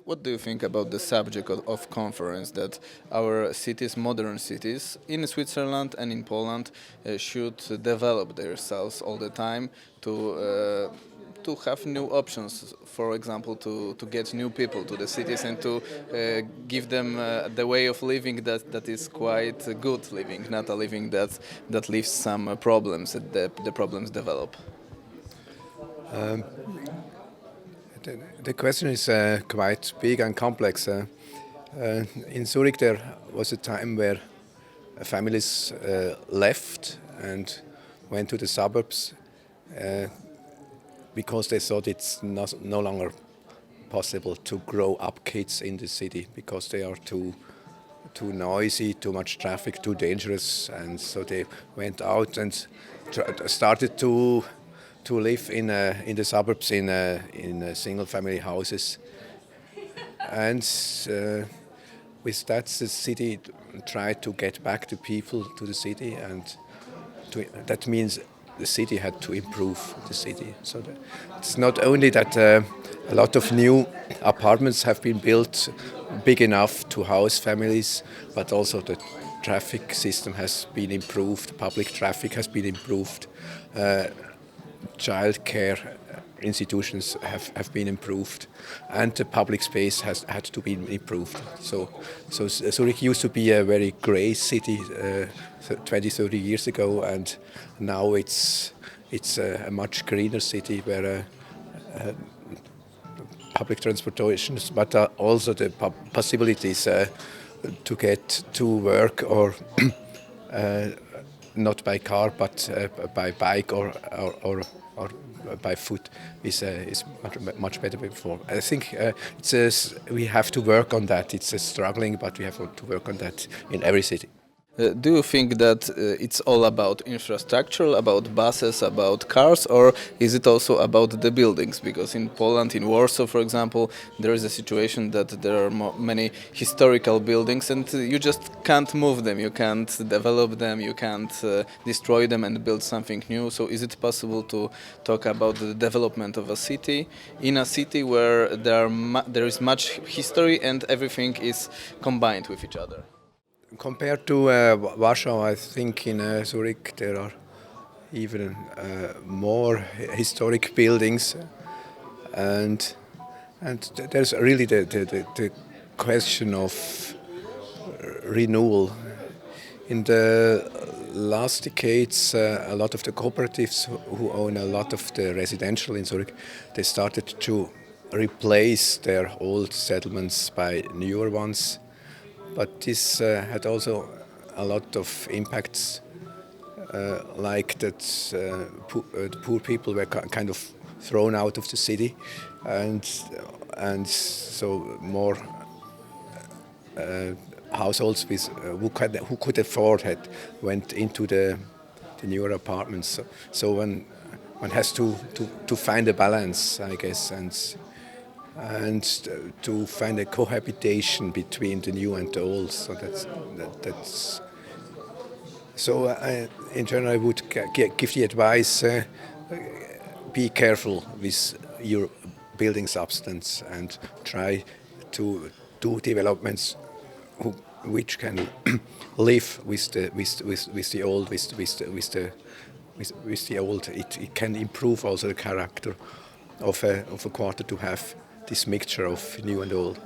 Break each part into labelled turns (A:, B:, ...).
A: What do you think about the subject of conference that our cities, modern cities in Switzerland and in Poland, should develop themselves all the time to have new options, for example, to get new people to the cities and to give them the way of living that is quite a good living, not a living that leaves some problems, that the problems develop.
B: The question is quite big and complex. In Zurich, there was a time where families left and went to the suburbs because they thought it's no longer possible to grow up kids in the city because they are too noisy, too much traffic, too dangerous, and so they went out and started to live in the suburbs in single family houses, and with that the city tried to get back the people to the city, and that means the city had to improve the city. So it's not only that a lot of new apartments have been built big enough to house families, but also the traffic system has been improved, public traffic has been improved, childcare institutions have been improved, and the public space has had to be improved. So Zurich used to be a very grey city 20, 30 years ago, and now it's a much greener city where public transportation, but also the possibilities to get to work or not by car but by bike or by foot is much better than before. I think we have to work on that. It's struggling, but we have to work on that in every city.
A: Do you think that it's all about infrastructure, about buses, about cars, or is it also about the buildings? Because in Poland, in Warsaw, for example, there is a situation that there are many historical buildings and you just can't move them, you can't develop them, you can't destroy them and build something new. So is it possible to talk about the development of a city in a city where there is much history and everything is combined with each other?
B: Compared to Warsaw, I think in Zurich there are even more historic buildings, and there's really the question of renewal. In the last decades, a lot of the cooperatives who own a lot of the residential in Zurich, they started to replace their old settlements by newer ones. But this had also a lot of impacts, like that the poor people were kind of thrown out of the city, and so more households with who could afford went into the newer apartments. So one has to find a balance, I guess, and to find a cohabitation between the new and the old. So that's. So in general, I would give the advice: be careful with your building substance and try to do developments which can live with the old, with the old. It can improve also the character of a quarter to have this mixture of new and old.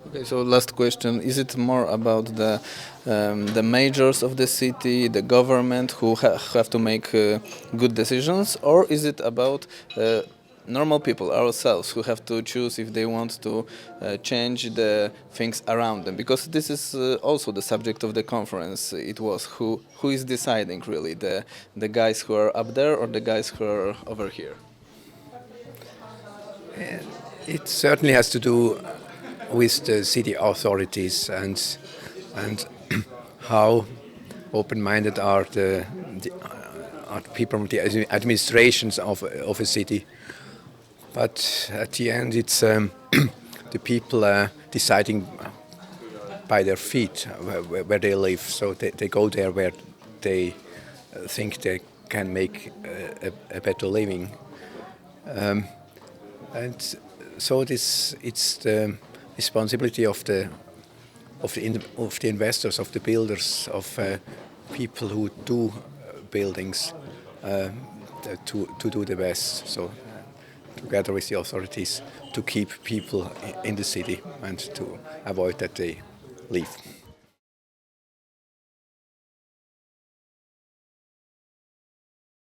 A: Okay, so last question: is it more about the majors of the city, the government, who have to make good decisions, or is it about normal people, ourselves, who have to choose if they want to change the things around them? Because this is also the subject of the conference. It was who is deciding really, the guys who are up there or the guys who are over here?
B: It certainly has to do with the city authorities and how open-minded are the people from the administrations of a city. But at the end, it's the people deciding by their feet where they live. So they go there where they think they can make a better living. And so it's the responsibility of the investors, of the builders, of people who do buildings to do the best. So together with the authorities to keep people in the city and to avoid that they leave.